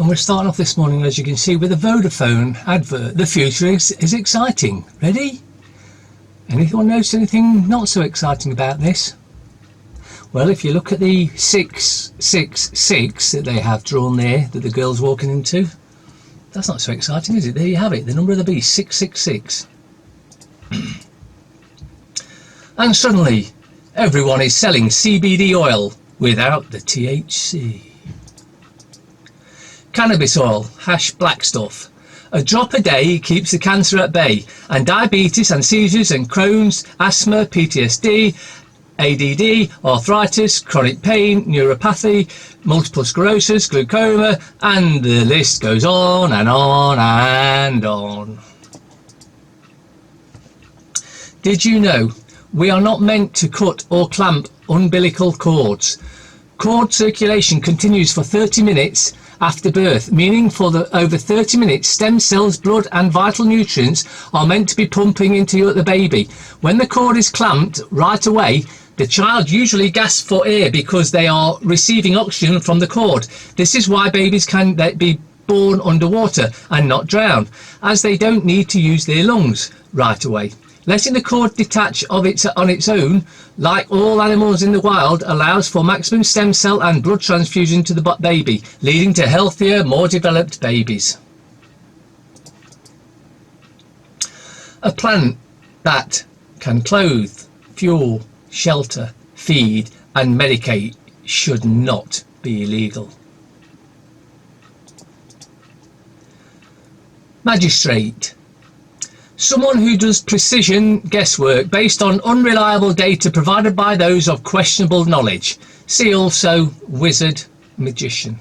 And we're starting off this morning, as you can see, with a Vodafone advert. The future is exciting. Ready? Anyone notice anything not so exciting about this? Well, if you look at the 666 that they have drawn there, that the girl's walking into, that's not so exciting, is it? There you have it, the number of the beast, 666. And suddenly, everyone is selling CBD oil without the THC. Cannabis oil, hash black stuff. A drop a day keeps the cancer at bay, and diabetes and seizures and Crohn's, asthma, PTSD, ADD, arthritis, chronic pain, neuropathy, multiple sclerosis, glaucoma, and the list goes on and on and on. Did you know we are not meant to cut or clamp umbilical cords? Cord circulation continues for 30 minutes after birth, meaning for over 30 minutes stem cells, blood and vital nutrients are meant to be pumping into the baby. When the cord is clamped right away, the child usually gasps for air because they are receiving oxygen from the cord. This is why babies can be born underwater and not drown, as they don't need to use their lungs right away. Letting the cord detach on its own, like all animals in the wild, allows for maximum stem cell and blood transfusion to the baby, leading to healthier, more developed babies. A plant that can clothe, fuel, shelter, feed and medicate should not be illegal. Magistrate. Someone who does precision guesswork based on unreliable data provided by those of questionable knowledge. See also wizard, magician.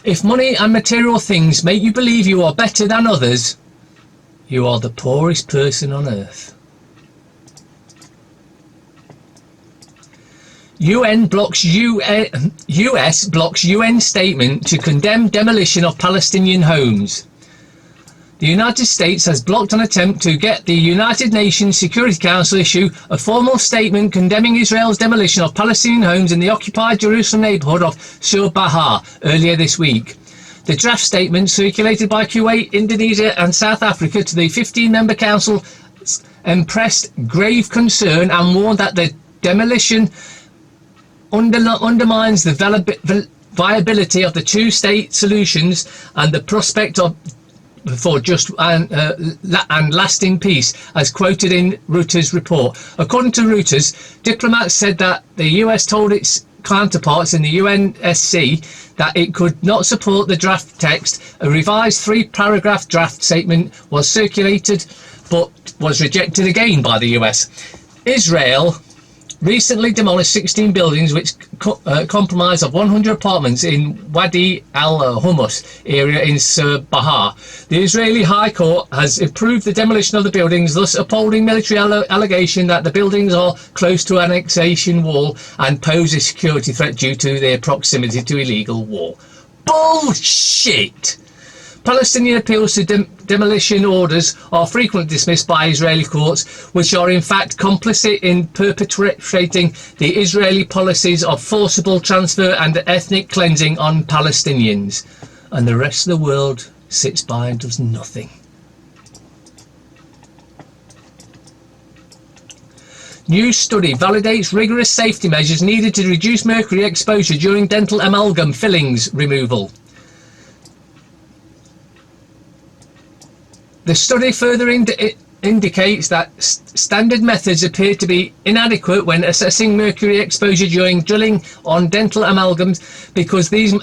If money and material things make you believe you are better than others, you are the poorest person on earth. US blocks UN statement to condemn demolition of Palestinian homes. The United States has blocked an attempt to get the United Nations Security Council issue a formal statement condemning Israel's demolition of Palestinian homes in the occupied Jerusalem neighbourhood of Sur Bahar earlier this week. The draft statement, circulated by Kuwait, Indonesia and South Africa to the 15-member council, expressed grave concern and warned that the demolition undermines the viability of the two-state solutions and the prospect for just and lasting peace, as quoted in Reuters' report. According to Reuters, diplomats said that the US told its counterparts in the UNSC that it could not support the draft text. A revised 3-paragraph draft statement was circulated but was rejected again by the US. Israel recently demolished 16 buildings which comprise of 100 apartments in Wadi al-Hummus area in Sur Bahar. The Israeli High Court has approved the demolition of the buildings, thus upholding military allegation that the buildings are close to an annexation wall and pose a security threat due to their proximity to illegal war. Bullshit! Palestinian appeals to demolition orders are frequently dismissed by Israeli courts, which are in fact complicit in perpetrating the Israeli policies of forcible transfer and ethnic cleansing on Palestinians. And the rest of the world sits by and does nothing. New study validates rigorous safety measures needed to reduce mercury exposure during dental amalgam fillings removal. The study further indicates that standard methods appear to be inadequate when assessing mercury exposure during drilling on dental amalgams because these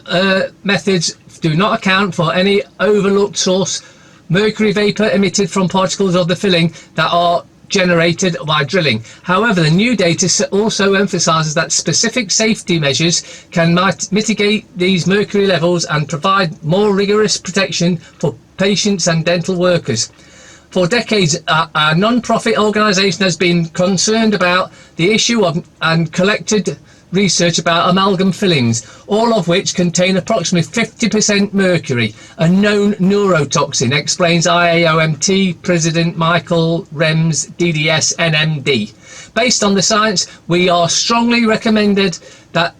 methods do not account for any overlooked source mercury vapour emitted from particles of the filling that are generated by drilling. However, the new data also emphasises that specific safety measures can mitigate these mercury levels and provide more rigorous protection for patients and dental workers. For decades, a non-profit organisation has been concerned about the issue and collected research about amalgam fillings, all of which contain approximately 50% mercury, a known neurotoxin, explains IAOMT President Michael Rems, DDS, NMD. Based on the science, we are strongly recommended that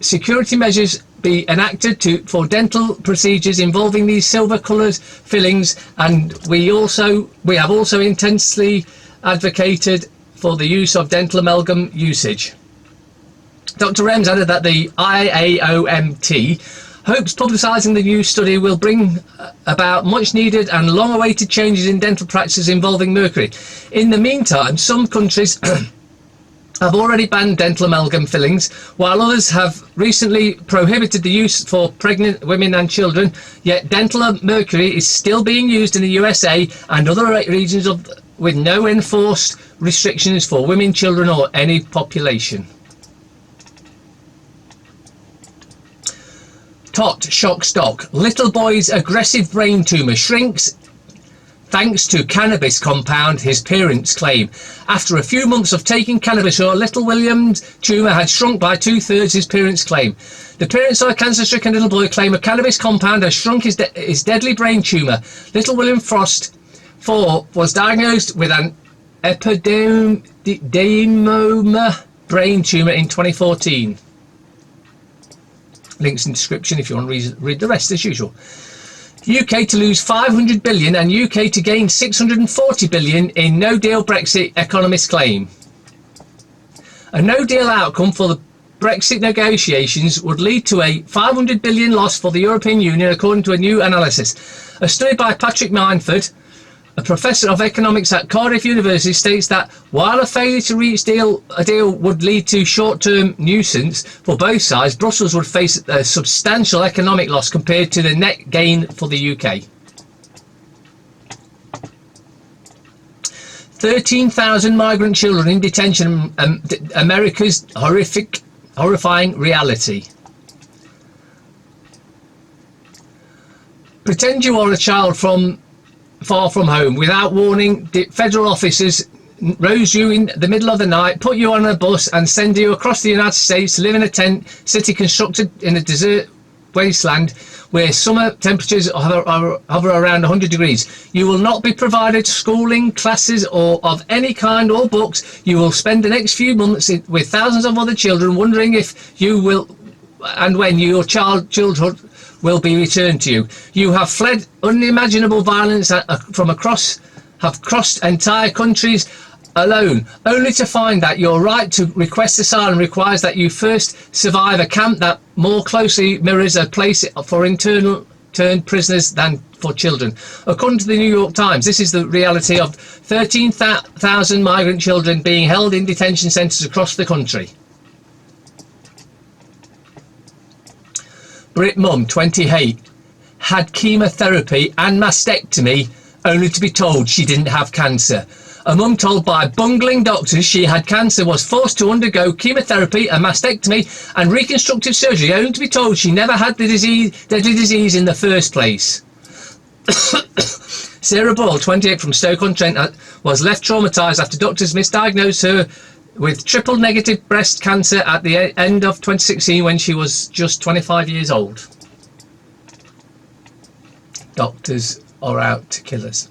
security measures be enacted for dental procedures involving these silver-coloured fillings, and we have also intensely advocated for the use of dental amalgam usage. Dr. Rems added that the IAOMT hopes publicising the new study will bring about much needed and long awaited changes in dental practices involving mercury. In the meantime, some countries have already banned dental amalgam fillings, while others have recently prohibited the use for pregnant women and children, yet dental mercury is still being used in the USA and other regions with no enforced restrictions for women, children or any population. TOT shocks doc. Little boy's aggressive brain tumour shrinks thanks to cannabis compound, his parents claim. After a few months of taking cannabis, little William's tumour had shrunk by 2/3, his parents claim. The parents of a cancer-stricken little boy claim a cannabis compound has shrunk his deadly brain tumour. Little William Frost, 4, was diagnosed with an epidermoid brain tumour in 2014. Links in the description if you want to read the rest as usual. UK to lose 500 billion and UK to gain 640 billion in no-deal Brexit, economists claim. A no-deal outcome for the Brexit negotiations would lead to a 500 billion loss for the European Union, according to a new analysis. A study by Patrick Mineford, a professor of economics at Cardiff University, states that while a failure to reach a deal would lead to short-term nuisance for both sides, Brussels would face a substantial economic loss compared to the net gain for the UK. 13,000 migrant children in detention, America's horrifying reality. Pretend you are a child far from home. Without warning, federal officers rouse you in the middle of the night, put you on a bus and send you across the United States to live in a tent city constructed in a desert wasteland where summer temperatures hover around 100 degrees. You will not be provided schooling, classes or of any kind or books. You will spend the next few months with thousands of other children, wondering if you will and when your childhood will be returned to you. You have fled unimaginable violence have crossed entire countries alone, only to find that your right to request asylum requires that you first survive a camp that more closely mirrors a place for interned prisoners than for children. According to the New York Times, this is the reality of 13,000 migrant children being held in detention centres across the country. Brit mum, 28, had chemotherapy and mastectomy only to be told she didn't have cancer. A mum told by bungling doctors she had cancer was forced to undergo chemotherapy, a mastectomy and reconstructive surgery only to be told she never had the deadly disease in the first place. Sarah Boyle, 28, from Stoke-on-Trent, was left traumatised after doctors misdiagnosed her with triple-negative breast cancer at the end of 2016 when she was just 25 years old. Doctors are out to kill us.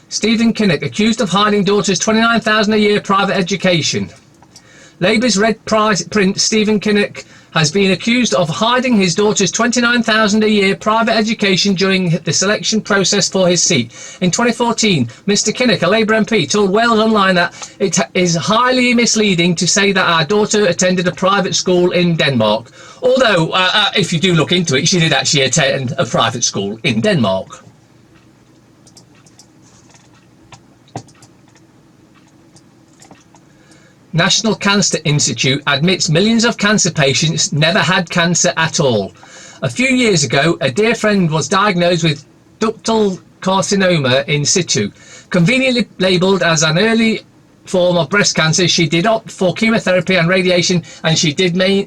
Stephen Kinnock, accused of hiding daughter's $29,000 a year private education. Labour's Red Prince Stephen Kinnock has been accused of hiding his daughter's $29,000 a year private education during the selection process for his seat. In 2014, Mr Kinnock, a Labour MP, told Wales Online that it is highly misleading to say that our daughter attended a private school in Denmark. Although, if you do look into it, she did actually attend a private school in Denmark. National Cancer Institute admits millions of cancer patients never had cancer at all. A few years ago, a dear friend was diagnosed with ductal carcinoma in situ. Conveniently labelled as an early form of breast cancer, she did opt for chemotherapy and radiation, and she did many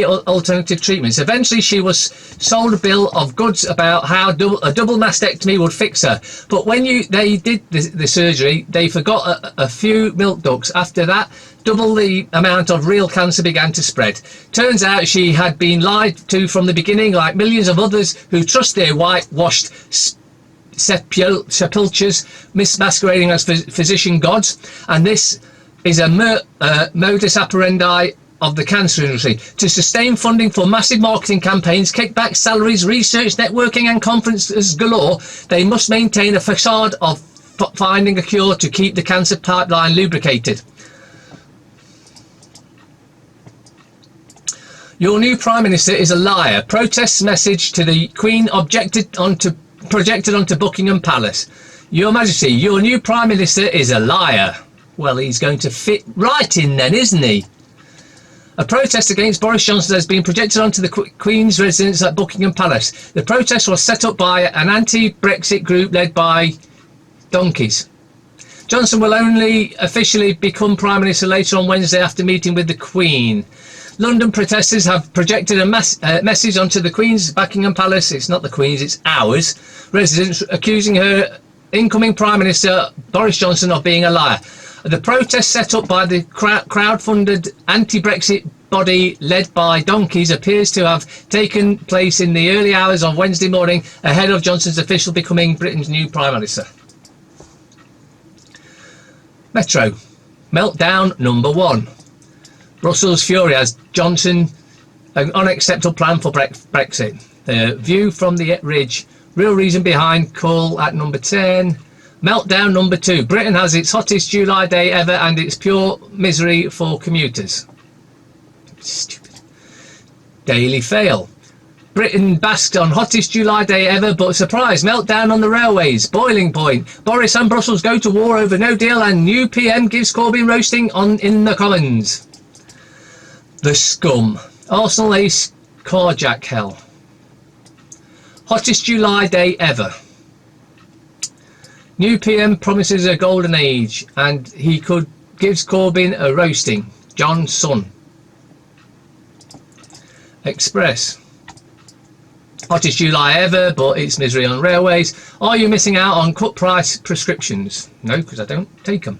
alternative treatments. Eventually, she was sold a bill of goods about how a double mastectomy would fix her. But when they did the surgery, they forgot a few milk ducts. After that, double the amount of real cancer began to spread. Turns out she had been lied to from the beginning, like millions of others who trust their whitewashed sepulchres masquerading as physician gods. And this is a modus operandi of the cancer industry to sustain funding for massive marketing campaigns, kickbacks, salaries, research, networking and conferences galore. They must maintain a facade of finding a cure to keep the cancer pipeline lubricated. Your new Prime Minister is a liar. Protest message to the Queen projected onto Buckingham Palace. Your Majesty, your new Prime Minister is a liar. Well, he's going to fit right in then, isn't he? A protest against Boris Johnson has been projected onto the Queen's residence at Buckingham Palace. The protest was set up by an anti-Brexit group led by donkeys. Johnson will only officially become Prime Minister later on Wednesday after meeting with the Queen. London protesters have projected a message onto the Queen's Buckingham Palace. It's not the Queen's, it's ours. Residents accusing her incoming Prime Minister Boris Johnson of being a liar. The protest set up by the crowd-funded anti-Brexit body led by donkeys appears to have taken place in the early hours of Wednesday morning ahead of Johnson's official becoming Britain's new Prime Minister. Metro. Meltdown number 1. Brussels fury as Johnson an unacceptable plan for Brexit. The View from the Ridge. Real reason behind call at number 10. Meltdown number 2. Britain has its hottest July day ever and it's pure misery for commuters. Stupid. Daily Fail. Britain basked on hottest July day ever, but surprise, meltdown on the railways. Boiling point. Boris and Brussels go to war over no deal and new PM gives Corbyn roasting in the Commons. The Scum. Arsenal ace carjack hell. Hottest July day ever. New PM promises a golden age and he gives Corbyn a roasting. John Sun. Express. Hottest July ever, but it's misery on railways. Are you missing out on cut price prescriptions? No, because I don't take them.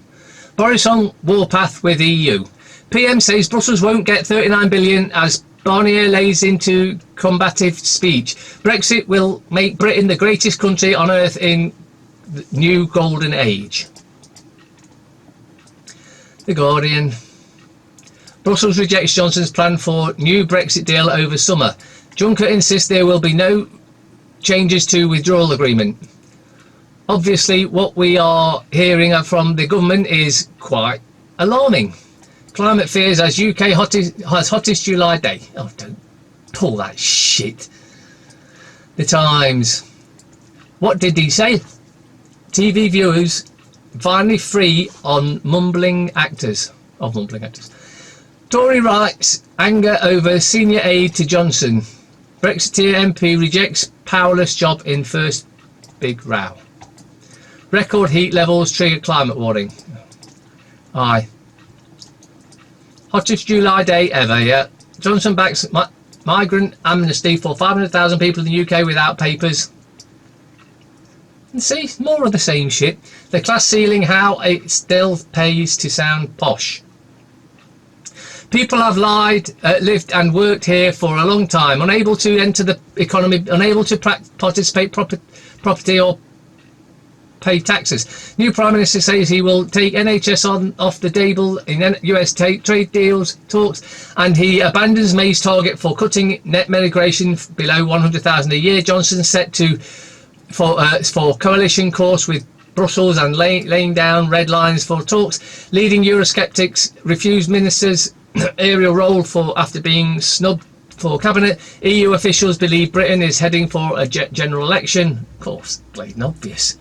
Boris on warpath with EU. PM says Brussels won't get 39 billion as Barnier lays into combative speech. Brexit will make Britain the greatest country on earth in the new golden age. The Guardian. Brussels rejects Johnson's plan for new Brexit deal over summer. Juncker insists there will be no changes to withdrawal agreement. Obviously, what we are hearing from the government is quite alarming. Climate fears as UK hottest July day. Oh, don't pull that shit. The Times. What did he say? TV viewers finally free on mumbling actors. Tory rights anger over senior aide to Johnson. Brexiteer MP rejects powerless job in first big row. Record heat levels trigger climate warning. Aye. Hottest July day ever, yeah. Johnson backs migrant amnesty for 500,000 people in the UK without papers. And see, more of the same shit. The class ceiling, how it still pays to sound posh. People have lived and worked here for a long time, unable to enter the economy, unable to participate property or pay taxes. New Prime Minister says he will take NHS off the table in US trade deals talks, and he abandons May's target for cutting net migration below 100,000 a year. Johnson set to for coalition course with Brussels and laying down red lines for talks. Leading Eurosceptics refuse ministers' aerial role after being snubbed for cabinet. EU officials believe Britain is heading for a general election. Of course, blatant obvious.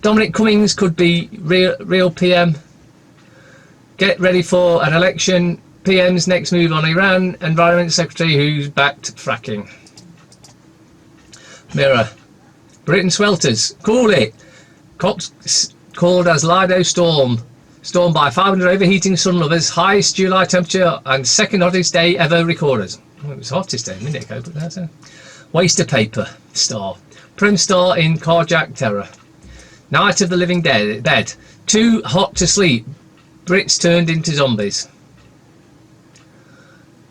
Dominic Cummings could be real PM. Get ready for an election. PM's next move on Iran. Environment Secretary who's backed fracking. Mirror. Britain swelters. Cool it. Cops called as Lido storm. Stormed by 500 overheating sun lovers. Highest July temperature and second hottest day ever recorded. Well, it was hottest day a minute ago, but that's a waste of paper. Star. Prim star in carjack terror. Night of the Living Dead. Too hot to sleep. Brits turned into zombies.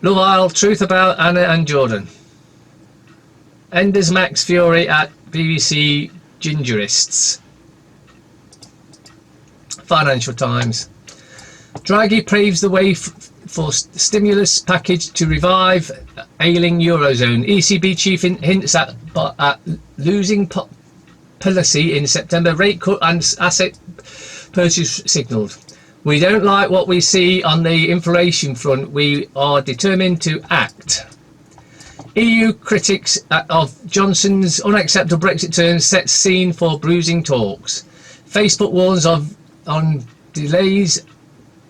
Love Isle. Truth about Anna and Jordan. Enders Max Fury at BBC Gingerists. Financial Times. Draghi paves the way for stimulus package to revive ailing Eurozone. ECB chief hints at losing policy in September. Rate cut and asset purchase signalled. We don't like what we see on the inflation front. We are determined to act. EU critics of Johnson's unacceptable Brexit terms set scene for bruising talks. Facebook warns on delays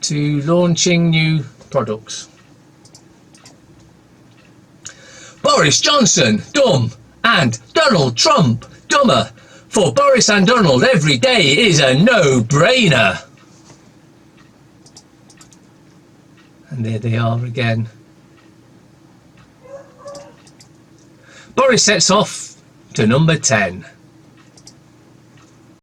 to launching new products. Boris Johnson, dumb, and Donald Trump, dumber. For Boris and Donald, every day is a no-brainer. And there they are again. Boris sets off to number 10.